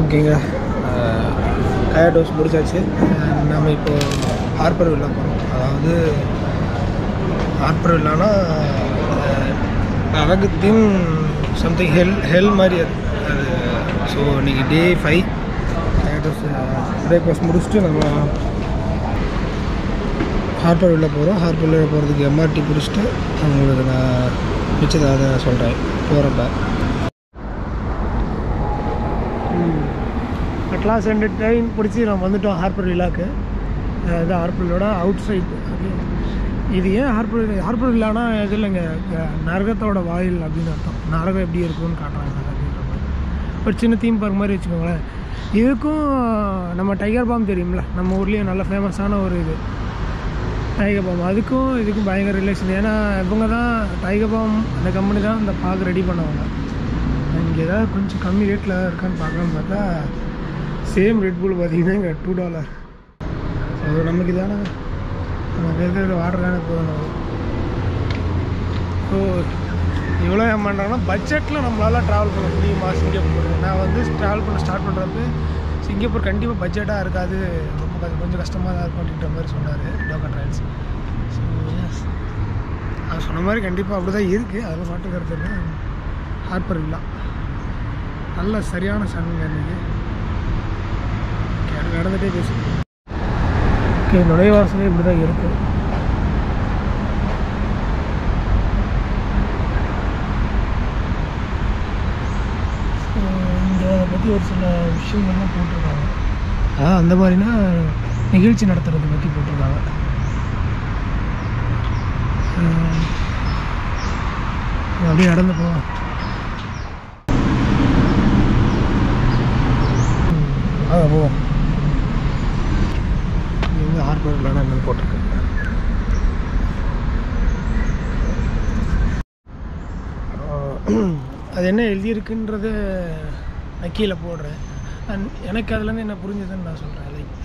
ஓகேங்க, tyre dose முடிச்சாச்சு. நம்ம இப்போது ஹார்பர் வில்லா போகிறோம். அதாவது ஹார்பர் வில்லானா நரகத்தின் சம்திங் ஹெல் மாதிரி அது. ஸோ இன்றைக்கி டே 5 டயர் டோஸ் பிரேக்ஃபாஸ்ட் முடிச்சுட்டு நம்ம ஹார்பர் வில்லா போகிறோம். ஹார்பர் வில்லா போகிறதுக்கு எம்ஆர்டி பிடிச்சிட்டு உங்களுக்கு நான் மிச்சத்தை அதை சொல்கிறேன் போகிறப்ப. அட்லாஸ் 2 ட்ரெயின் பிடிச்சி நம்ம வந்துவிட்டோம் ஹார்பர் வில்லாக்கு. இது ஹார்பர் வில்லாவோட அவுட் சைடு. இது ஏன் ஹார்பர் வில்லானா இது இல்லைங்க, நரகத்தோட வாயில் அப்படின்னு அர்த்தம். நரகம் எப்படி இருக்கும்னு காட்டுறாங்க அப்படின்ற மாதிரி. ஒரு சின்ன தீம் பார்க் மாதிரி வச்சுக்கோங்களேன். இதுக்கும் நம்ம டைகர் பாம் தெரியும்ல, நம்ம ஊர்லேயும் நல்ல ஃபேமஸான ஒரு இது டைகர் பாம். அதுக்கும் இதுக்கும் பயங்கர ரிலேஷன். ஏன்னா இவங்க தான் டைகர் பாம், அந்த கம்பெனி தான் இந்த பார்க் ரெடி பண்ணுவாங்க. இங்கே ஏதாவது கொஞ்சம் கம்மி ரேட்டில் இருக்கான்னு பார்க்கலான்னு பார்த்தா சேம் ரெட் புல் பார்த்தீங்கன்னா இங்கே $2. ஸோ நமக்கு இதான நம்ம பேருக்கு வாட்டர் போதும். ஸோ இவ்வளோ ஏன் பண்ணுறாங்கன்னா பட்ஜெட்டில் நம்மளால் ட்ராவல் பண்ண முடியுமா சிங்கப்பூர்? நான் வந்து ட்ராவல் பண்ண ஸ்டார்ட் பண்ணுறப்ப சிங்கப்பூர் கண்டிப்பாக பட்ஜெட்டாக இருக்காது, ரொம்ப கொஞ்சம் கஷ்டமாக தான் இருக்கும் அப்படின்ற மாதிரி சொன்னார் லோக்கல் ட்ராவல்ஸ். ஸோ அது சொன்ன மாதிரி கண்டிப்பாக அப்படி தான் இருக்குது, அதெல்லாம் மாட்டு கருத்து இல்லை. ஹார்பர் வில்லா நல்ல சரியான சன்ங்க இன்றைக்கி. ஓகே, அது நடந்துகிட்டே பேசு. ஓகே, நுழைவாசலே இப்படி தான் இருக்குது. இங்கே அதை பற்றி ஒரு சில விஷயங்கள்லாம் போட்டிருக்காங்க. அந்த மாதிரினா நிகழ்ச்சி நடத்துறதை பற்றி போட்டிருக்காங்க. அப்படியே நடந்து போவோம். போவோம். இங்கே ஹார்பர் வில்லானா என்னன்னு போட்டிருக்கு. அது என்ன எழுதியிருக்குன்றது நான் கீழே போடுறேன். எனக்கு அதுலேருந்து என்ன புரிஞ்சதுன்னு நான் சொல்கிறேன். லைக்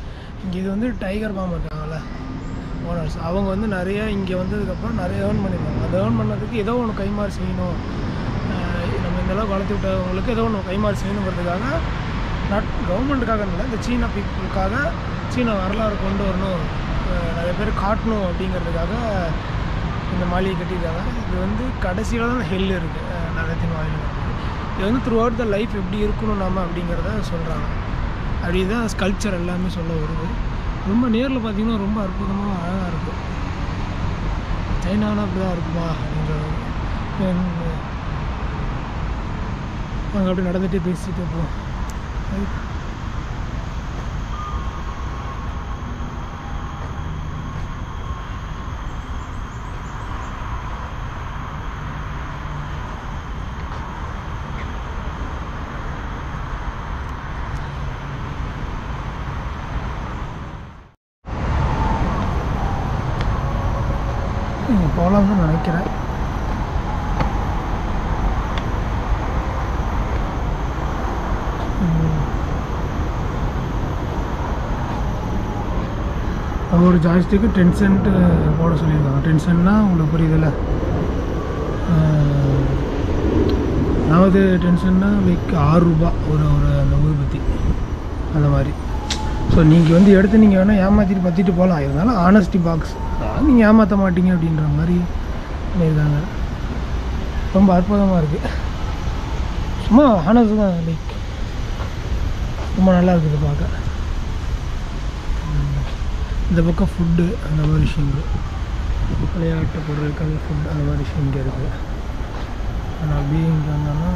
இங்கே இது வந்து டைகர் பாம் இருக்காங்கள்ல ஓனர்ஸ், அவங்க வந்து நிறையா இங்கே வந்ததுக்கப்புறம் நிறைய ஏர்ன் பண்ணியிருக்காங்க. அதை ஏர்ன் பண்ணதுக்கு ஏதோ ஒன்று கைமாறு செய்யணும், நம்ம இந்தளவுக்கு வளர்த்து விட்டவங்களுக்கு ஏதோ ஒன்று கைமாறு செய்யணுங்கிறதுக்காக, நாட் கவர்மெண்ட்டுக்காக இல்லை, இந்த சீனா பீப்புளுக்காக சீனா வரலாறு கொண்டு வரணும், நிறைய பேர் காட்டணும் அப்படிங்கிறதுக்காக இந்த மாளிகை கட்டியிருக்காங்க. இது வந்து கடைசியில் தான் ஹெல் இருக்குது, நரகத்தின் வாயில். இது வந்து த்ரூ அவுட் த லைஃப் எப்படி இருக்கணும் நாம் அப்படிங்கிறத சொல்கிறாங்க. அப்படி தான் ஸ்கல்ப்சர் எல்லாமே சொல்ல வருது. ரொம்ப நேரில் பார்த்திங்கன்னா ரொம்ப அற்புதமாக அழகாக இருக்குது. சைனானா அப்படி தான் இருக்குமா அப்படின்றது. நாங்கள் அப்படி நடந்துகிட்டே பேசிகிட்டு போவோம். போகலாம்னு நினைக்கிறேன். ஒரு ஜாய்ஸ்டிக்கு 10 சென்ட் போட சொல்லியிருக்காங்க. 10 சென்ட்னா உங்களுக்கு புரியுதில்ல, அதாவது 10 சென்ட்னா லைக் ₹6 ஒரு அந்த ஊதுபத்தி அந்த மாதிரி. ஸோ நீங்கள் வந்து எடுத்து நீங்கள் வேணால் ஏமாற்றிட்டு பற்றிட்டு போகலாம். இருந்தாலும் ஆனஸ்டி பாக்ஸ், அதாவது நீங்கள் ஏமாற்ற மாட்டீங்க அப்படின்ற மாதிரி பண்ணியிருக்காங்க. ரொம்ப அற்புதமாக இருக்குது. சும்மா ஆனஸ்ட் தான், லைக் ரொம்ப நல்லா இருக்குது பார்க்க. இந்த பக்கம் ஃபுட்டு அந்த மாதிரி விஷயங்கள், விளையாட்டு பொருட்கள், ஃபுட் அந்த மாதிரி விஷயம் இங்கே இருக்குது. ஆனால் அப்படியே இங்கே வந்தோம்னா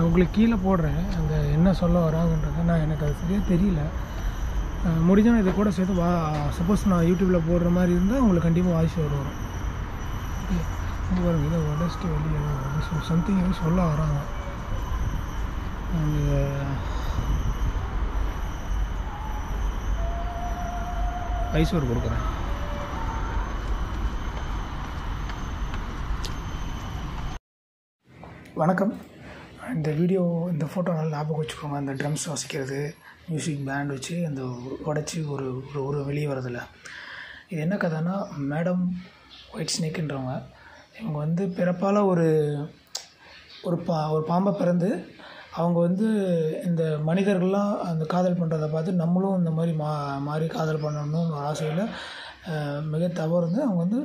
உங்களுக்கு கீழே போடுறேன் அந்த என்ன சொல்ல வராங்கன்றது. நான் எனக்கு அது சரியாக தெரியல. முடிஞ்சால் நான் இதை கூட சேர்த்து சப்போஸ் நான் யூடியூப்பில் போடுற மாதிரி இருந்தால் உங்களுக்கு கண்டிப்பாக வாய்ஸ் வரும். இங்கே பாருங்க, இதை உடச்சிட்டு வெளியே சம்திங் எதுவும் சொல்ல வராங்க. அந்த ஐஸ் ஒரு கொடுக்குறேன். வணக்கம். இந்த வீடியோ இந்த ஃபோட்டோ நல்லா ஞாபகம் வச்சுக்கோங்க. அந்த ட்ரம்ஸ் வாசிக்கிறது, மியூசிக் பேண்ட் வச்சு அந்த உடச்சி ஒரு வெளியே வரதில்ல. இது என்ன கதைன்னா, மேடம் ஒயிட் ஸ்னேக்குன்றவங்க இவங்க வந்து பிறப்பால் ஒரு பாம்பை பிறந்து அவங்க வந்து இந்த மனிதர்கள்லாம் அந்த காதல் பண்ணுறதை பார்த்து நம்மளும் இந்த மாதிரி மாறி காதல் பண்ணணும்னு ஒரு ஆசையில் மிக தவறு அவங்க வந்து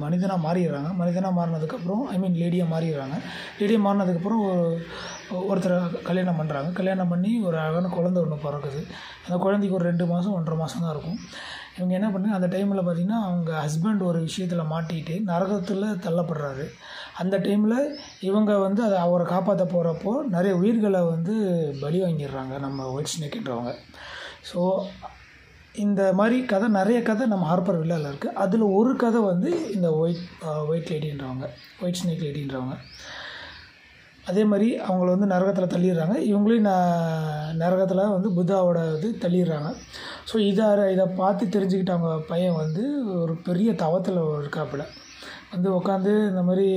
மனிதனாக மாறிடுறாங்க. மனிதனாக மாறினதுக்கப்புறம் லேடியாக மாறிடுறாங்க. லேடியாக மாறினதுக்கப்புறம் ஒருத்தரை கல்யாணம் பண்ணுறாங்க. கல்யாணம் பண்ணி ஒரு அழகான குழந்தை ஒன்று பிறக்குது. அந்த குழந்தைக்கு ஒரு 2 மாதம் 1.5 மாதம் தான் இருக்கும். இவங்க என்ன பண்ணுறாங்க, அந்த டைமில் பார்த்திங்கன்னா அவங்க ஹஸ்பண்ட் ஒரு விஷயத்தில் மாட்டிக்கிட்டு நரகத்தில் தள்ளப்படுறாரு. அந்த டைமில் இவங்க வந்து அவரை காப்பாற்ற போகிறப்போ நிறைய உயிர்களை வந்து பலி வாங்கிடுறாங்க நம்ம ஒயிட் ஸ்னேக்குன்றவங்க. ஸோ இந்த மாதிரி கதை நிறைய கதை நம்ம ஹார்பர் வில்லாவில் இருக்குது. அதில் ஒரு கதை வந்து இந்த ஒயிட் ஸ்னேக் லேடின்றவங்க. அதே மாதிரி அவங்கள வந்து நரகத்தில் தள்ளிடுறாங்க. இவங்களையும் நரகத்தில் வந்து புத்தாவோட இது தள்ளிடுறாங்க. ஸோ இதை பார்த்து தெரிஞ்சுக்கிட்டு அவங்க பையன் வந்து ஒரு பெரிய தவத்தில் இருக்காப்புல வந்து உட்காந்து இந்த மாதிரி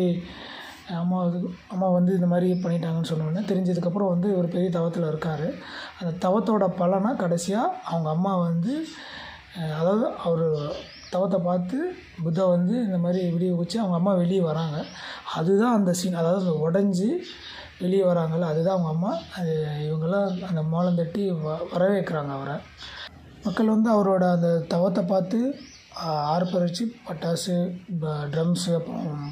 அம்மா வந்து இந்த மாதிரி பண்ணிட்டாங்கன்னு சொன்னோன்னே தெரிஞ்சதுக்கப்புறம் வந்து ஒரு பெரிய தவத்தில் இருக்கார். அந்த தவத்தோட பலனாக கடைசியாக அவங்க அம்மா வந்து அதாவது அவர் தவத்தை பார்த்து புத்தா வந்து இந்த மாதிரி விடிய வச்சு அவங்க அம்மா வெளியே வராங்க. அதுதான் அந்த சீன். அதாவது அந்த உடஞ்சி வெளியே வராங்கள்ல, அதுதான் அவங்க அம்மா. அது இவங்கெல்லாம் அந்த மாலம் தட்டி வரவேற்கிறாங்க அவரை. மக்கள் வந்து அவரோட அந்த தவத்தை பார்த்து ஆர்ப்பரித்து பட்டாசு, ட்ரம்ஸு, அப்புறம்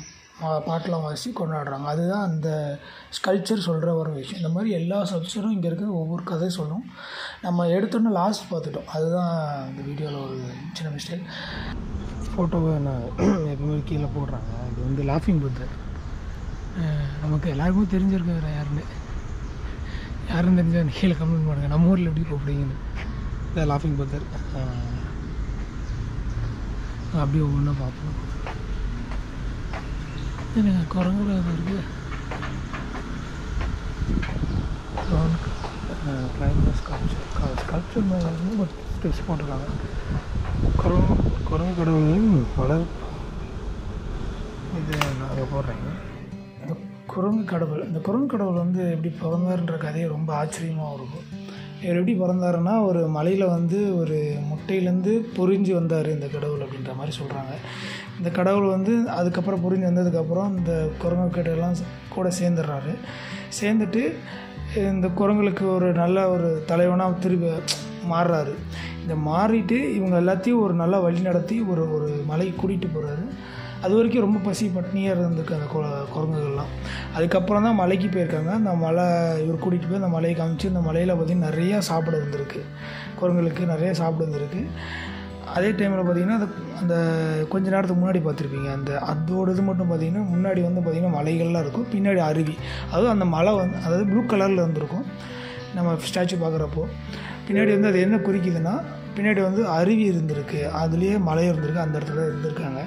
பாட்டெலாம் வாசி கொண்டாடுறாங்க. அதுதான் அந்த ஸ்கல்ப்சர் சொல்கிற ஒரு விஷயம். இந்த மாதிரி எல்லா ஸ்கல்ப்சரும் இங்கே இருக்கிற ஒவ்வொரு கதை சொல்லும். நம்ம எடுத்தோன்னே லாஸ்ட் பார்த்துட்டோம். அதுதான் இந்த வீடியோவில் ஒரு சின்ன மிஸ்டேக். ஃபோட்டோவை நான் எப்பவுமே கீழே போடுறாங்க. இது வந்து லாஃபிங் புத்தர். நமக்கு எல்லாருக்குமே தெரிஞ்சிருக்காரு யாருன்னு தெரிஞ்சால் கீழே கமெண்ட் பண்ணுங்கள். நம்ம ஊரில் எப்படி கூப்பிடுங்கன்னு. இந்த லாஃபிங் புத்தர் அப்படியே ஒவ்வொன்றா பார்ப்போம். எனக்கு குரங்குல இருக்குது. ஸ்கல்ப்சர் மாதிரி ஒரு ஸ்டெப்ஸ் போட்டிருக்காங்க. குரங்கு கடவுள் வளர் இது நாங்கள் போடுறேங்க. இந்த குரங்கு கடவுள் வந்து எப்படி பிறந்தாருன்ற கதையை ரொம்ப ஆச்சரியமாக இருக்கும். இவர் எப்படி பிறந்தாருன்னா, ஒரு மலையில் வந்து ஒரு முட்டையிலேருந்து பொரிஞ்சு வந்தார் இந்த கடவுள் அப்படின்ற மாதிரி சொல்கிறாங்க. இந்த கடவுள் வந்து அதுக்கப்புறம் புரிஞ்சு வந்ததுக்கப்புறம் இந்த குரங்குக்கிட்டெல்லாம் கூட சேர்ந்துட்டு இந்த குரங்களுக்கு ஒரு நல்ல ஒரு தலைவனாக திருப்பி மாறுறாரு. இந்த மாறிட்டு இவங்க எல்லாத்தையும் ஒரு நல்லா வழி நடத்தி ஒரு மலைக்கு கூட்டிகிட்டு போகிறாரு. அது வரைக்கும் ரொம்ப பசி பட்னியாக இருந்திருக்கு அந்த குரங்குகள்லாம். அதுக்கப்புறம் தான் மலைக்கு போயிருக்காங்க. அந்த மலை இவர் கூட்டிகிட்டு போய் அந்த மலையை காமிச்சு, இந்த மலையில் பார்த்திங்கன்னா நிறையா சாப்பிட இருந்திருக்கு. குரங்குகளுக்கு நிறைய சாப்பிட இருந்திருக்கு. அதே டைமில் பார்த்திங்கன்னா அந்த கொஞ்ச நேரத்துக்கு முன்னாடி பார்த்துருப்பீங்க, அதோட இது மட்டும் பார்த்திங்கன்னா முன்னாடி வந்து பார்த்திங்கன்னா மலைகள்லாம் இருக்கும், பின்னாடி அருவி. அதாவது அந்த மலை வந்து அதாவது ப்ளூ கலரில் இருந்திருக்கும். நம்ம ஸ்டாச்சு பார்க்குறப்போ பின்னாடி வந்து அது என்ன குறிக்குதுன்னா, பின்னாடி வந்து அருவி இருந்திருக்கு, அதுலேயே மலை இருந்திருக்கு, அந்த இடத்துல இருந்திருக்காங்க.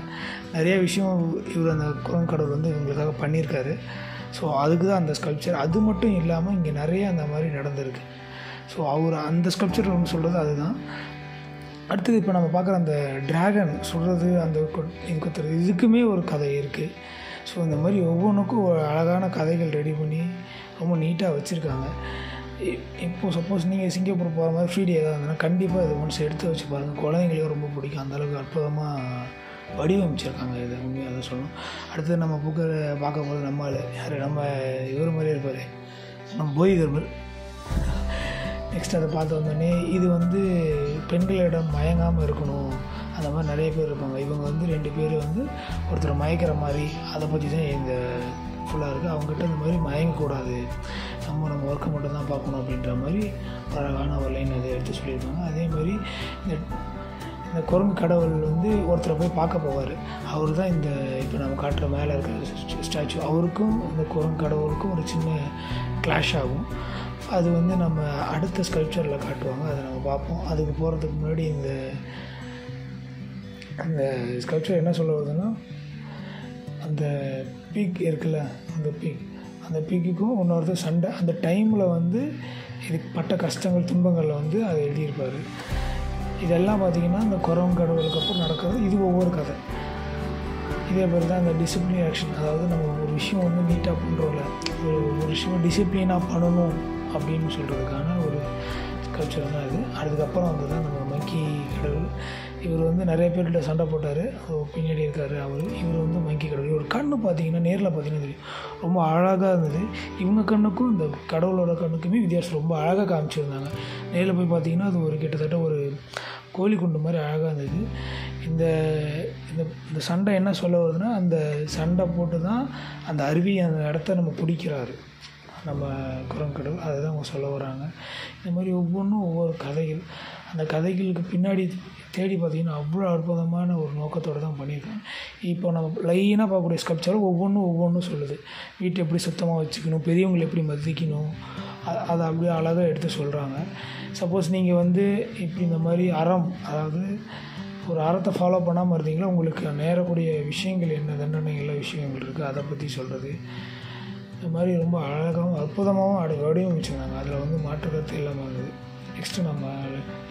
நிறைய விஷயம் இவர் அந்த குரங்கு கடவுள் வந்து இவங்களுக்காக பண்ணியிருக்காரு. ஸோ அதுக்கு தான் அந்த ஸ்கல்ப்சர். அது மட்டும் இல்லாமல் இங்கே நிறைய அந்த மாதிரி நடந்திருக்கு. ஸோ அவர் அந்த ஸ்கல்ப்சர் ஒன்று சொல்கிறது அதுதான். அடுத்தது இப்போ நம்ம பார்க்குற அந்த ட்ராகன் சொல்கிறது, அந்த இது குத்துறது, இதுக்குமே ஒரு கதை இருக்குது. ஸோ இந்த மாதிரி ஒவ்வொன்றுக்கும் ஒரு அழகான கதைகள் ரெடி பண்ணி ரொம்ப நீட்டாக வச்சுருக்காங்க. இப்போது சப்போஸ் நீங்கள் சிங்கப்பூர் போகிற மாதிரி ஃப்ரீ டே ஏதாவது இருந்ததுன்னா கண்டிப்பாக இதை ஒன்ஸ் எடுத்து வச்சு பாருங்கள். குழந்தைங்களுக்கு ரொம்ப பிடிக்கும். அந்தளவுக்கு அற்புதமாக வடிவமைச்சிருக்காங்க. இதை உண்மையாக அதை சொல்லணும். அடுத்தது நம்ம பார்க்க போது நம்ம இவர் மாதிரியே இருப்பார், நம்ம போய்கர்மல். நெக்ஸ்ட் அதை பார்த்து வந்தோடனே இது வந்து பெண்களிடம் மயங்காமல் இருக்கணும், அந்த மாதிரி நிறைய பேர் இருப்பாங்க. இவங்க வந்து 2 பேர் வந்து ஒருத்தர் மயக்கிற மாதிரி, அதை பற்றி தான் இந்த ஃபுல்லாக இருக்குது. அவங்ககிட்ட இந்த மாதிரி மயங்கக்கூடாது, நம்ம ஒர்க்கை மட்டும் தான் பார்க்கணும் அப்படின்ற மாதிரி அழகான ஒரு லைன் அதை எடுத்து சொல்லியிருக்காங்க. அதே மாதிரி இந்த குரங்கு கடவுள் வந்து ஒருத்தரை போய் பார்க்க போவார். அவர் தான் இந்த இப்போ நம்ம காட்டுற மேலே இருக்கிற ஸ்டாச்சு. அவருக்கும் இந்த குரங்கு கடவுளுக்கும் ஒரு சின்ன கிளாஷ் ஆகும். அது வந்து நம்ம அடுத்த ஸ்கல்ப்சரில் காட்டுவாங்க, அதை நம்ம பார்ப்போம். அதுக்கு போகிறதுக்கு முன்னாடி அந்த ஸ்கல்ப்சர் என்ன சொல்ல வருதுன்னா, அந்த பீக் இருக்குல்ல, அந்த பீக்குக்கும் இன்னொருத்தர் சண்டை. அந்த டைமில் வந்து இதுக்கு பட்ட கஷ்டங்கள் துன்பங்களில் வந்து அதை எழுதியிருப்பார். இதெல்லாம் பார்த்திங்கன்னா இந்த குரங்கு கடவுளுக்கு அப்புறம் நடக்கிறது. இது ஒவ்வொரு கதை. இதே மாதிரி தான் அந்த டிசிப்ளின் ஆக்ஷன், அதாவது நம்ம ஒரு விஷயம் வந்து நீட்டாக பண்ணுறோம்ல, ஒரு விஷயம் டிசிப்ளினாக பண்ணணும் அப்படின்னு சொல்கிறதுக்கான ஒரு ஸ்கல்ப்சர் தான் இது. அதுக்கப்புறம் வந்து தான் நம்ம மங்கி கடவுள். இவர் வந்து நிறைய பேர்கிட்ட சண்டை போட்டார், பின்னாடி இருக்கார் இவர் வந்து மங்கி கடவுள். இவர் கண்ணு பார்த்தீங்கன்னா நேரில் பார்த்தீங்கன்னா தெரியும், ரொம்ப அழகாக இருந்தது. இவங்க கண்ணுக்கும் இந்த கடவுளோட கண்ணுக்குமே வித்தியாசம் ரொம்ப அழகாக காமிச்சிருந்தாங்க. நேரில் போய் பார்த்தீங்கன்னா அது ஒரு கிட்டத்தட்ட ஒரு கோழி குண்டு மாதிரி அழகாக இருந்தது. இந்த இந்த சண்டை என்ன சொல்ல வருதுன்னா, அந்த சண்டை போட்டு தான் அந்த அருவி அந்த இடத்த நம்ம பிடிக்கிறாரு நம்ம குரங்கடவுள். அதை தான் அவங்க சொல்ல வராங்க. இந்த மாதிரி ஒவ்வொன்றும் ஒவ்வொரு கதைகள். அந்த கதைகளுக்கு பின்னாடி தேடி பார்த்திங்கன்னா அவ்வளோ அற்புதமான ஒரு நோக்கத்தோடு தான் பண்ணியிருக்காங்க. இப்போ நம்ம லைனாக பார்க்கக்கூடிய ஸ்கல்ப்சர் ஒவ்வொன்றும் சொல்லுது. வீட்டை எப்படி சுத்தமாக வச்சுக்கணும், பெரியவங்களை எப்படி மதிக்கணும், அதை அப்படியே அழகாக எடுத்து சொல்கிறாங்க. சப்போஸ் நீங்கள் வந்து இப்படி இந்த மாதிரி அதாவது ஒரு அறத்தை ஃபாலோ பண்ணாமல் இருந்தீங்களா, உங்களுக்கு நேரக்கூடிய விஷயங்கள் என்ன, தண்டனைகள் விஷயங்கள் இருக்குது, அதை பற்றி சொல்கிறது. இந்த மாதிரி ரொம்ப அழகாகவும் அற்புதமாகவும் வடிவமைச்சிருந்தாங்க. அதில் வந்து மாற்று கருத்து இல்லாமல் இருந்தது. நெக்ஸ்ட்டு நம்ம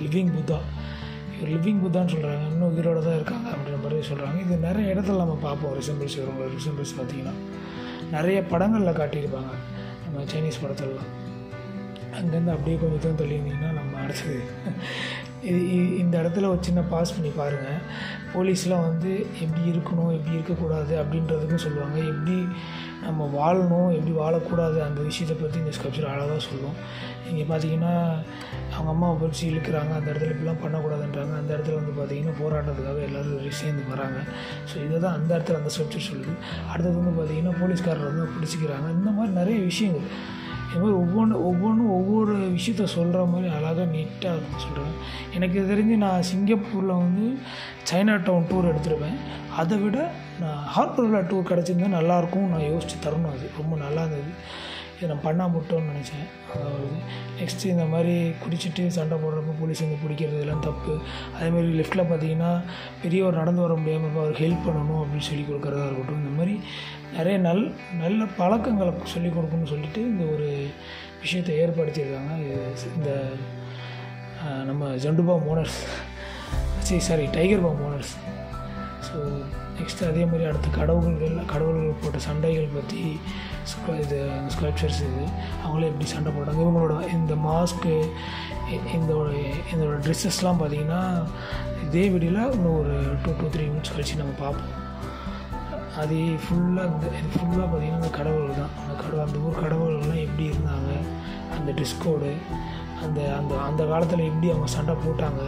லிவிங் புத்தா. இவர் லிவிங் புத்தான்னு சொல்கிறாங்க, இன்னும் உயிரோடு தான் இருக்காங்க அப்படின்ற மாதிரி சொல்கிறாங்க. இது நிறைய இடத்துல நம்ம பார்ப்போம். ரிசம்பிள்ஸ் பார்த்திங்கன்னா நிறைய படங்களில் காட்டியிருப்பாங்க, நம்ம சைனீஸ் படத்துலலாம். அங்கேருந்து அப்படியே கொஞ்சம் தூரம் தள்ளியிருந்தீங்கன்னா நம்ம அடுத்தது இந்த இடத்துல ஒரு சின்ன பாஸ் பண்ணி பாருங்கள். போலீஸ்லாம் வந்து எப்படி இருக்கணும், எப்படி இருக்கக்கூடாது அப்படின்றதுக்கும் சொல்லுவாங்க. எப்படி நம்ம வாழணும், எப்படி வாழக்கூடாது, அந்த விஷயத்தை பற்றி இந்த ஸ்கல்ப்சர் அழகாக சொல்லும். இங்கே பார்த்தீங்கன்னா அவங்க அம்மாவை பிடிச்சி இழுக்கிறாங்க, அந்த இடத்துல இப்படிலாம் பண்ணக்கூடாதுன்றாங்க. அந்த இடத்துல வந்து பார்த்திங்கன்னா போராட்டத்துக்காக எல்லோரும் சேர்ந்து வராங்க. ஸோ இதை தான் அந்த இடத்துல அந்த ஸ்கல்ப்சர் சொல்லுது. அடுத்தது வந்து பார்த்திங்கன்னா போலீஸ்காரர் வந்து பிடிச்சிக்கிறாங்க. இந்த மாதிரி நிறைய விஷயங்கள், இது மாதிரி ஒவ்வொரு விஷயத்த சொல்கிற மாதிரி அழகாக நீட்டாக சொல்கிறேன். எனக்கு தெரிஞ்சு நான் சிங்கப்பூரில் வந்து சைனா டவுன் டூர் எடுத்துருப்பேன். அதை விட நான் ஹார்பரில் டூர் கிடச்சிருந்தா நல்லாயிருக்கும் நான் யோசித்து தரணும். அது ரொம்ப நல்லா இருந்தது. இதை நான் பண்ணால் மட்டும்னு நினச்சேன். அதாவது நெக்ஸ்ட்டு இந்த மாதிரி குடிச்சிட்டு சண்டை போடுறப்போ போலீஸ் வந்து பிடிக்கிறது இதெல்லாம் தப்பு. அதேமாதிரி லெஃப்ட்டில் பார்த்தீங்கன்னா பெரியவர் நடந்து வர முடியாமல் இப்போ அவருக்கு ஹெல்ப் பண்ணணும் அப்படின்னு சொல்லி கொடுக்குறதா இருக்கட்டும். இந்த மாதிரி நிறைய நல்ல பழக்கங்களை சொல்லிக் கொடுக்கணும்னு சொல்லிட்டு இந்த ஒரு விஷயத்தை ஏற்படுத்தியிருக்காங்க. இந்த நம்ம ஜண்டுபா மோனர்ஸ் Tiger Balm owners. So next அதே மாதிரி அடுத்து கடவுள்கள் போட்ட சண்டைகள் பற்றி இது ஸ்கல்ப்சர்ஸ். இது அவங்களே எப்படி சண்டை போட்டாங்க, இவங்களோட இந்த மாஸ்க்கு, இதோட ட்ரெஸ்ஸஸ்லாம் பார்த்திங்கன்னா இதே வீடியோவில் இன்னும் ஒரு 2-3 மினிட்ஸ் கழித்து நம்ம பார்ப்போம். அது ஃபுல்லாக பார்த்திங்கன்னா அந்த கடவுள் தான். அந்த ஊர் கடவுள்லாம் எப்படி இருந்தாங்க, அந்த ட்ரெஸ் கோடு, அந்த காலத்தில் எப்படி அவங்க சண்டை போட்டாங்க,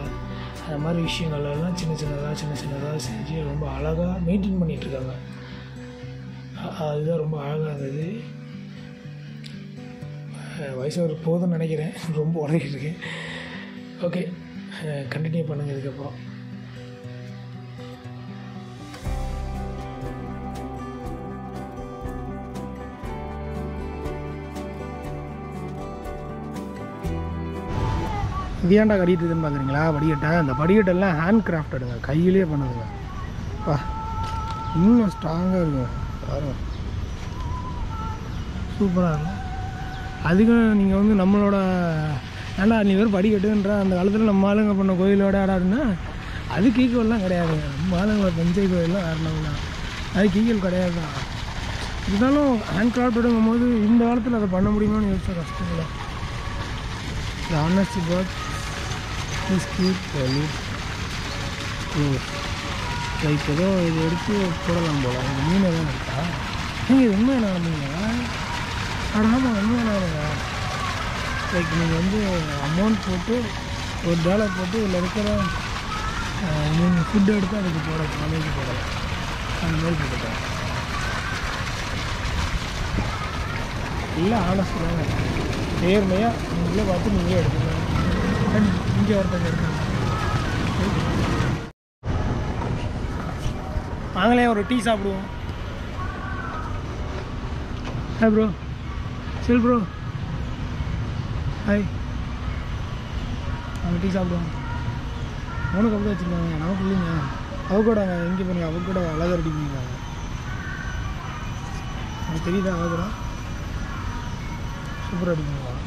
அந்த மாதிரி விஷயங்கள்லாம் சின்ன சின்னதாக செஞ்சு ரொம்ப அழகாக மெயின்டைன் பண்ணிகிட்ருக்காங்க. அதுதான் ரொம்ப அழகாக இருந்தது. வயசு ஒரு போதும்னு நினைக்கிறேன், ரொம்ப உடகிட்டு இருக்கேன். ஓகே, கண்டினியூ பண்ணுங்கள் இதுக்கப்புறம். இது ஏன்டா கட்டிட்டுதுன்னு பார்க்குறீங்களா? படிக்கட்டை, அந்த படிக்கட்டெல்லாம் ஹேண்ட் கிராஃப்டடுங்க, கையிலே பண்ணுதுங்க. வா, இன்னும் ஸ்ட்ராங்காக இருக்குங்க, பாருங்க, சூப்பராக இருக்கும். அதுக்கும் நீங்கள் வந்து நம்மளோட ஏன்டா நீ பேர் படிக்கட்டுன்ற அந்த காலத்தில் நம்ம ஆளுங்க பண்ண கோயிலோட ஆடாதுன்னா அதுக்கு ஈக்குவல்லாம் கிடையாதுங்க. நம்ம ஆளுங்களை பஞ்சை கோயிலெலாம் ஆடினோம்னா அதுக்கு ஈக்குவல் கிடையாது தான். இருந்தாலும் ஹேண்ட் கிராஃப்டுங்கும் போது இந்த காலத்தில் அதை பண்ண முடியுமான்னு யோசிச்சா கஷ்டம் இல்லை. The honest God is keep like ஏதோ இது எடுத்து போடலாம் போல. இந்த மீன் எதுவும் இருக்கா? நீங்கள் இது உண்மையான ஆரம்பிங்க. ஆமாம், உண்மையானவங்க. லைக் நீங்கள் வந்து அமௌண்ட் போட்டு $1 போட்டு இதில் இருக்கிற நீங்கள் ஃபுட்டு எடுத்து அதுக்கு போடலாம், சமைக்கு போடலாம், அந்த மாதிரி போட்டுக்கலாம். இல்லை ஆனஸ்ட் தாங்க, நேர்மையாக நீங்களே பார்த்து நீங்களே எடுத்துக்கலாம். இங்கே ஒருத்தங்க இருக்காங்க, நாங்களே ஒரு டீ சாப்பிடுவோம். Hi bro, chill bro, hi. நாங்கள் டீ சாப்பிடுவோம். 3 கப்பு வச்சுருக்காங்க, நமக்கு இல்லைங்க. அவக்கூடாங்க எங்கே போனீங்க, அவக்கூட அழகாக ரெடி பண்ணியிருக்காங்க. எனக்கு தெரியுதா அவக்கூட சூப்பராக ரெடி பண்ணியிருக்காங்க.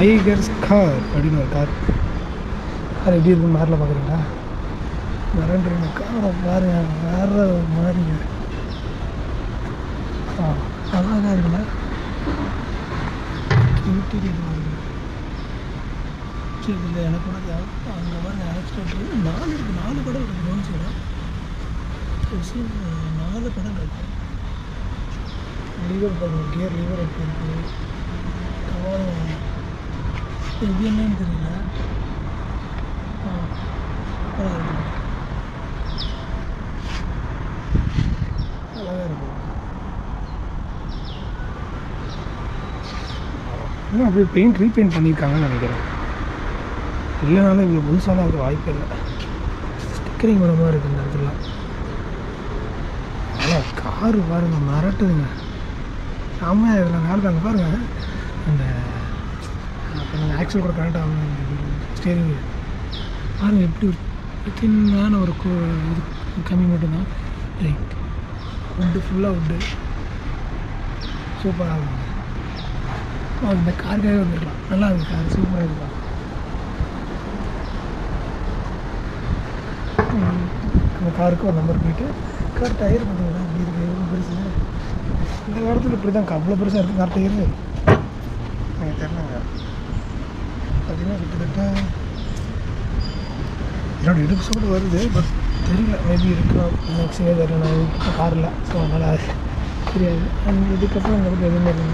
டைகர்ஸ் கார் அப்படின்னு ஒரு கார். அது எப்படி இருக்குன்னு நேரில் பார்க்குறீங்களா? மிரண்டுருங்க காரை பாருங்க, வேறு மாதிரிங்க. அழகாக இருக்குல்ல? சரி இல்லை எனக்கு கூட அங்கே பாருங்க ஆக்சிடென்ட் 4 கடல் இருக்குது. கவனிச்சுக்கிறேன் 4 கடல் இருக்குது. லிவர் பாருங்க, கியர் லிவர் எப்படி இருக்குது. இது என்னன்னு தெரியல. அழகாக இருக்கும். இன்னும் அப்படியே பெயிண்ட் ரீபெயிண்ட் பண்ணியிருக்காங்கன்னு நினைக்கிறேன். இல்லைனாலும் இவ்வளோ புதுசாலாம் அது வாய்ப்பு இல்லை. ஸ்டிக்கரிங் வர மாதிரி இருக்குது இந்த இடத்துல. ஆனால் காரு பாருங்க மிரட்டுதுங்க. ஆமாம் இதில் நாள் அங்கே பாருங்கள் அந்த அப்போ நீங்கள் ஆக்சுவல் கூட கரெக்டாக ஆகணும். ஸ்டேரிங் பாருங்கள் எப்படி வித்தின்னான ஒரு இது கம்மி மட்டும்தான். ரைட் வுட்டு ஃபுல்லாக வுட்டு சூப்பராக இருக்கும். இந்த காருக்காகவே வந்துருக்கலாம். நல்லா இருக்குது கார், சூப்பராக இருக்கும். அந்த காருக்கு ஒரு நம்பர் போயிட்டு கார் டயர் பார்த்தீங்கன்னா அப்படி இருக்குது. எவ்வளோ பெருசு இந்த காலத்தில் இப்படி தான் அவ்வளோ பெருசாக இருக்குது கார் டயர். எனக்கு தெரியலங்க. பார்த்தீங்கன்னா கிட்டத்தட்ட என்னோட எபிசோடு வருது. பட் தெரியல, மேபி இருக்கலாம். மேக்ஸிமே தெரியல. நான் இப்போ காரில் ஸோ அதனால் தெரியாது. அண்ட் இதுக்கப்புறம் இந்த பக்கம் எதுவுமே இல்லை.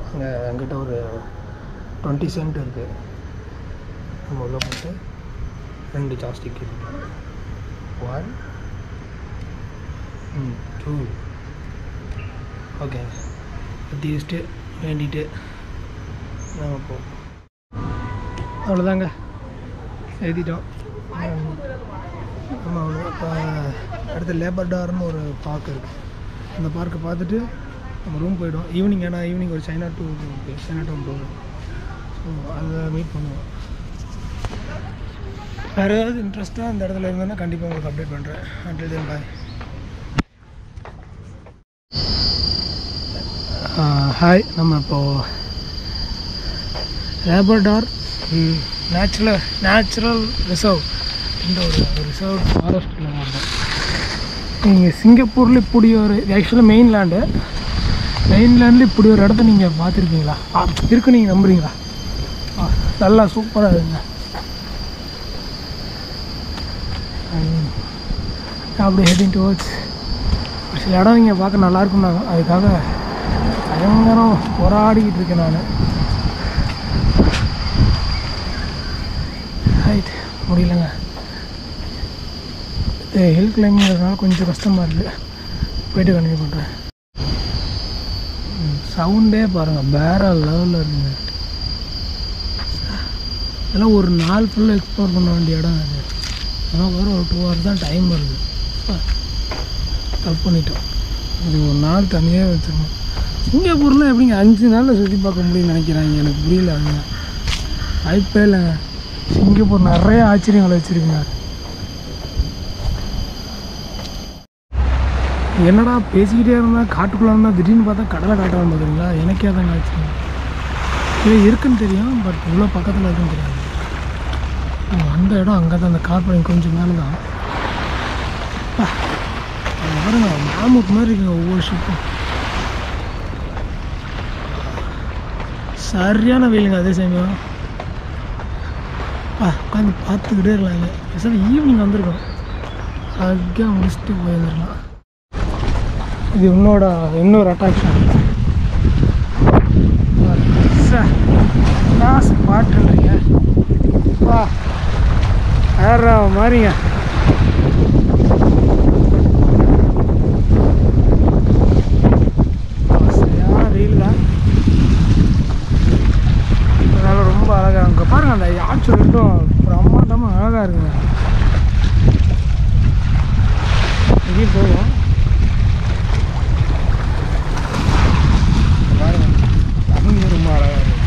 அங்கே என்கிட்ட ஒரு 20 சென்ட் இருக்குது. நம்ம உள்ள போட்டு 2 சாஸ்டிக் இருக்குது. 1 2 ஓகே. பற்றிட்டு வேண்டிட்டு நம்ம போ. அவ்வளோதாங்க, எழுதிட்டோம். ஆமாம் அவ்வளோ. இப்போ அடுத்து லேபர்டார்னு ஒரு பார்க் இருக்குது. அந்த பார்க்கை பார்த்துட்டு நம்ம ரூம் போய்டும். ஈவினிங், ஏன்னா ஈவினிங் ஒரு சைனா டவுன் போகும். ஸோ அதை மீட் பண்ணுவோம். வேறு ஏதாவது இன்ட்ரெஸ்ட்டாக அந்த இடத்துல இருந்தேன்னா கண்டிப்பாக உங்களுக்கு அப்டேட் பண்ணுறேன். அன்டில் தென் பாய். ஹாய். நம்ம இப்போது லேபர்டார் நேச்சுரல் ரிசர்வ் இந்த ஒரு ரிசர்வ் ஃபாரஸ்ட்டில் வந்தோம். நீங்கள் சிங்கப்பூரில் இப்படி ஒரு ஆக்சுவலாக மெயின்லேண்டில் இப்படி ஒரு இடத்த நீங்கள் பார்த்துருக்கீங்களா? இருக்கு. நீங்கள் நம்புறீங்களா? நல்லா சூப்பராக இருக்குங்க. அப்படி ஹெட்டிங் டுவர்ட்ஸ் ஒரு சில இடம் இங்கே பார்க்க நல்லாயிருக்கும்னாங்க. அதுக்காக பயங்கரம் போராடிக்கிட்டு இருக்கேன் நான். ஹைட் முடியலங்க. ஹில் கிளைம்பிங்கிறதுனால கொஞ்சம் கஷ்டமாக இருக்குது. போய்ட்டு கண்டினியூ பண்ணுறேன். சவுண்டே பாருங்கள் வேறு லெவலில் இருக்குங்க. இதெல்லாம் ஒரு நாள் ஃபுல்லாக எக்ஸ்ப்ளோர் பண்ண வேண்டிய இடம் அது. ஆனால் வேறு ஒரு 2 hours தான் டைம் வருது. தப்பு பண்ணிட்டோம். இது ஒரு நாள் தனியாக வச்சுருக்கோம். சிங்கப்பூரில் எப்படிங்க 5 நாளில் சுற்றி பார்க்க முடியும்னு நினைக்கிறாங்க. எனக்கு புரியல. அதுங்க வாய்ப்பே இல்லைங்க. சிங்கப்பூர் நிறைய ஆச்சரியங்களை வச்சுருக்குங்க. என்னடா பேசிக்கிட்டே இருந்தால் காட்டுக்குள்ளே இருந்தால் திடீர்னு பார்த்தா கடலை காட்டுவான்னு பார்க்குறீங்களா? எனக்கே தாங்க ஆச்சரியம். இது இருக்குன்னு தெரியும், பட் இவ்வளோ பக்கத்தில் இருக்குன்னு தெரியாது. அந்த இடம் அங்கே தான், அந்த கார்பரேட் கொஞ்சம் மேலே தான். பாருங்க மேமுத் மாதிரி இருக்குங்க ஒவ்வொரு ஷிப்பும். சரியான வெயிலுங்க. அதே சமயம் உட்காந்து பார்த்துக்கிட்டே இருக்கலாங்க. சார் ஈவினிங் வந்திருக்கோம், அழகாக முடிச்சுட்டு போயிருந்துருக்கலாம். இது இன்னொரு அட்ராக்ஷன் சார். பாட்டுறீங்க வா வேற மாதிரிங்க. சரியான வெயில் தான். அதனால ரொம்ப அழகாக அங்கே பாருங்கள். அந்த யாச்சு ரெண்டும் பிரம்மாண்டமாக அழகாக இருக்குங்க. இங்கேயும் போகும் பாருங்க. தண்ணி ரொம்ப அழகாக இருக்கும்.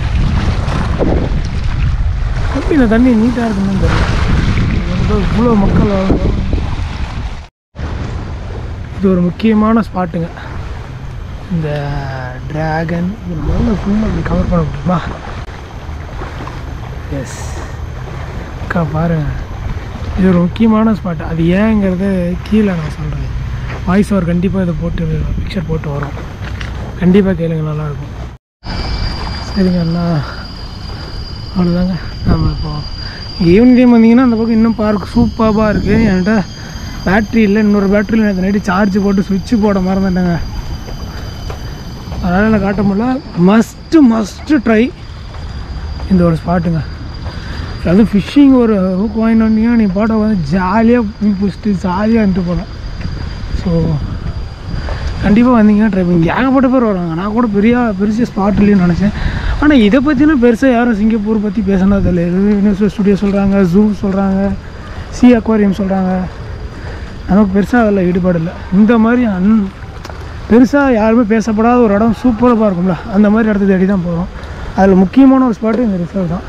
எப்படி இந்த தண்ணி நீட்டாக இருக்குன்னு தெரியல. இவ்வளோ மக்கள் வாழும். இது ஒரு முக்கியமான ஸ்பாட்டுங்க. இந்த ட்ராகன் இது முதல்ல ஃபுல்லாக அப்படி கவர் பண்ண முடியுமா? எஸ் அக்கா பாருங்கள், இது ஒரு முக்கியமான ஸ்பாட். அது ஏங்கிறது கீழே நான் சொல்கிறேன். வாய்ஸ் ஓவர் கண்டிப்பாக இதை போட்டு பிக்சர் போட்டு வரும், கண்டிப்பாக கேளுங்க, நல்லாயிருக்கும். சரிங்க அண்ணா, அவ்வளோதாங்க. நம்ம இப்போது ஈவினிங் டைம் வந்தீங்கன்னா அந்த பக்கம் இன்னும் பார்க் சூப்பராக இருக்குது. என்கிட்ட பேட்ரி இல்லை, இன்னொரு பேட்டரியில் நேற்று நைட்டு சார்ஜ் போட்டு சுவிட்சு போட மறந்துட்டேங்க, அதனால் காட்ட முடியல. மஸ்ட்டு ட்ரை இந்த ஒரு ஸ்பாட்டுங்க. அது ஃபிஷ்ஷிங் ஒரு ஹூக் வாங்கிட்டு வந்தீங்கன்னா நீ பாட்டை வந்து ஜாலியாக மீன் பிடிச்சிட்டு ஜாலியாக இருந்துட்டு போகலாம். ஸோ கண்டிப்பாக வந்தீங்கன்னா ட்ரை பண்ணி. ஏகப்பட்ட பேர் வராங்க. நான் கூட பெருசாக ஸ்பாட் இல்லைன்னு நினச்சேன். ஆனால் இதை பற்றினா பெருசாக யாரும் சிங்கப்பூர் பற்றி பேசினது இல்லை. யூனிவர்சல் ஸ்டுடியோ சொல்கிறாங்க, ஜூ சொல்கிறாங்க, சி அக்வாரியம் சொல்கிறாங்க. நமக்கு பெருசாக அதில் ஈடுபாடு இல்லை. இந்த மாதிரி பெருசாக யாருமே பேசப்படாத ஒரு இடம் சூப்பராக இருக்கும்ல, அந்த மாதிரி இடத்த தேடி தான் போகிறோம். அதில் முக்கியமான ஒரு ஸ்பாட்டு இந்த ரிசர்வ் தான்.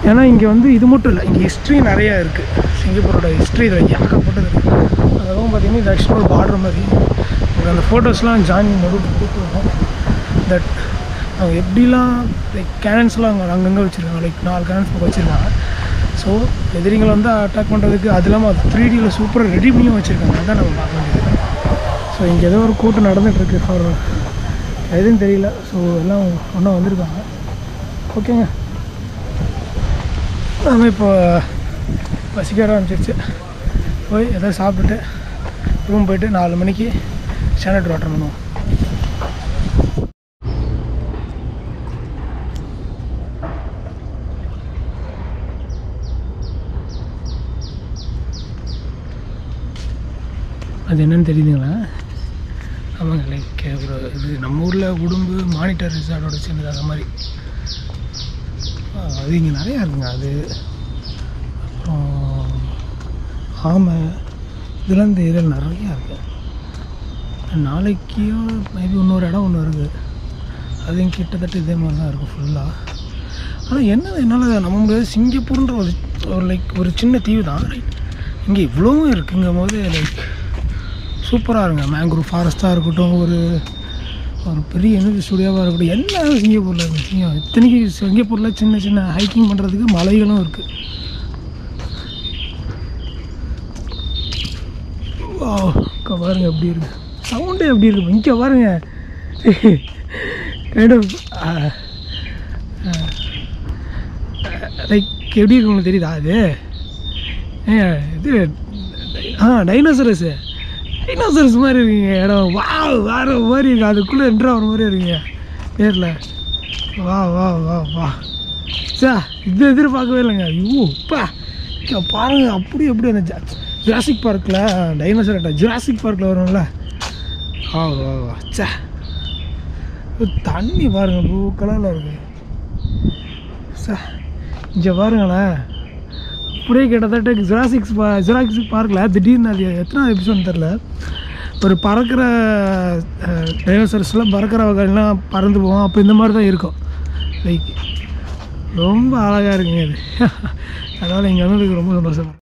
ஏன்னா இங்கே வந்து இது மட்டும் இல்லை, இங்கே ஹிஸ்ட்ரி நிறையா இருக்குது. சிங்கப்பூரோட ஹிஸ்ட்ரி இதில் ஏகப்பட்டது இருக்குது. அதுவும் பார்த்திங்கன்னா இது ஆக்சுவலாக ஒரு பார்டர் மாதிரி. உங்களுக்கு அந்த ஃபோட்டோஸ்லாம் ஜாயின் நடுவில் கூப்பிட்டு வரும். தட் அவங்க எப்படிலாம் லைக் கேனன்ஸ்லாம் அங்கங்கே வச்சுருக்காங்க. லைக் 4 கேனன்ஸ் பக்கம் வச்சுருக்காங்க. ஸோ எதிரிங்களை வந்து அட்டாக் பண்ணுறதுக்கு அது இல்லாமல் அது 3Dயில் சூப்பராக ரெடி பண்ணியும் வச்சுருக்காங்க. அதான் நம்ம பார்க்க வேண்டியது. ஸோ இங்கே ஏதோ ஒரு கூட்டம் நடந்துகிட்ருக்கு ஃபார் எதுவும் தெரியல. ஸோ எல்லாம் ஒன்றா வந்திருக்காங்க. ஓகேங்க, நம்ம இப்போ பசிக்க ஆரம்பிச்சிருச்சு. போய் எதாவது சாப்பிட்டுட்டு ரூம் போய்ட்டு 4 மணிக்கு சேனட் வாட்டர் பண்ணுவோம். அது என்னென்னு தெரியுதுங்களா? ஆமாங்க, லைக் ஒரு இது நம்ம ஊரில் உடும்பு மானிட்டர் ரிசார்ட்டோட சின்னது அந்த மாதிரி. அது இங்கே நிறையா இருக்குங்க. அது அப்புறம் ஆமை இதெல்லாம் இந்த ஏரியாவில் நிறையா இருக்குது. நாளைக்கோ மேபி இன்னொரு இடம் ஒன்று இருக்குது. அதுவும் கிட்டத்தட்ட இதே மாதிரி தான் இருக்கும் ஃபுல்லாக. ஆனால் என்ன என்னால் நம்ப முடியாது, சிங்கப்பூர்ன்ற ஒரு லைக் ஒரு சின்ன தீவு தான். இங்கே இவ்வளோவும் இருக்குங்கும் போது லைக் சூப்பராக இருங்க. மேங்க்ரூவ் ஃபாரஸ்ட்டாக இருக்கட்டும், ஒரு பெரிய எனர்ஜி ஸ்டுடியோவாக இருக்கட்டும், எல்லாம் சிங்கப்பூரில் இருக்குது. இத்தனைக்கு சிங்கப்பூரில் சின்ன சின்ன ஹைக்கிங் பண்ணுறதுக்கு மலைகளும் இருக்குது. பாருங்க எப்படி இருக்குது, சவுண்டே எப்படி இருக்குது. இங்கே பாருங்க, லைக் எப்படி இருக்கு உங்களுக்கு தெரியுதா? அது இது டைனோசரஸ் மாதிரி இருக்குங்க இடம். வேறு மாதிரி இருக்குது. அதுக்குள்ளே என்ட்ரு ஆகிற மாதிரி இருக்குங்க நேரில். வா சார், இது எதிர்பார்க்கவே இல்லைங்க. ஐயோ அப்பா, பாருங்கள் அப்படி அந்த ஜுராசிக் பார்க்கில் டைனோசர் ஜுராசிக் பார்க்கில் வரும்ல, வா சே, தண்ணி பாருங்கள் ப்ளூ கலரில் இருக்குது சார். இங்கே பாருங்களேன், அப்படியே கிட்டத்தட்ட ஜுராசிக் பார்க்கில் திடீர்னு அது எத்தனை எபிசோட் தெரில, ஒரு பறக்கிற டைனோசரஸ்லாம் பறக்கிற வகைலாம் பறந்து போவோம். அப்போ இந்த மாதிரி தான் இருக்கும். லைக் ரொம்ப அழகாக இருக்குங்க அது. அதனால் இங்கே வந்ததுக்கு ரொம்ப சந்தோஷம்.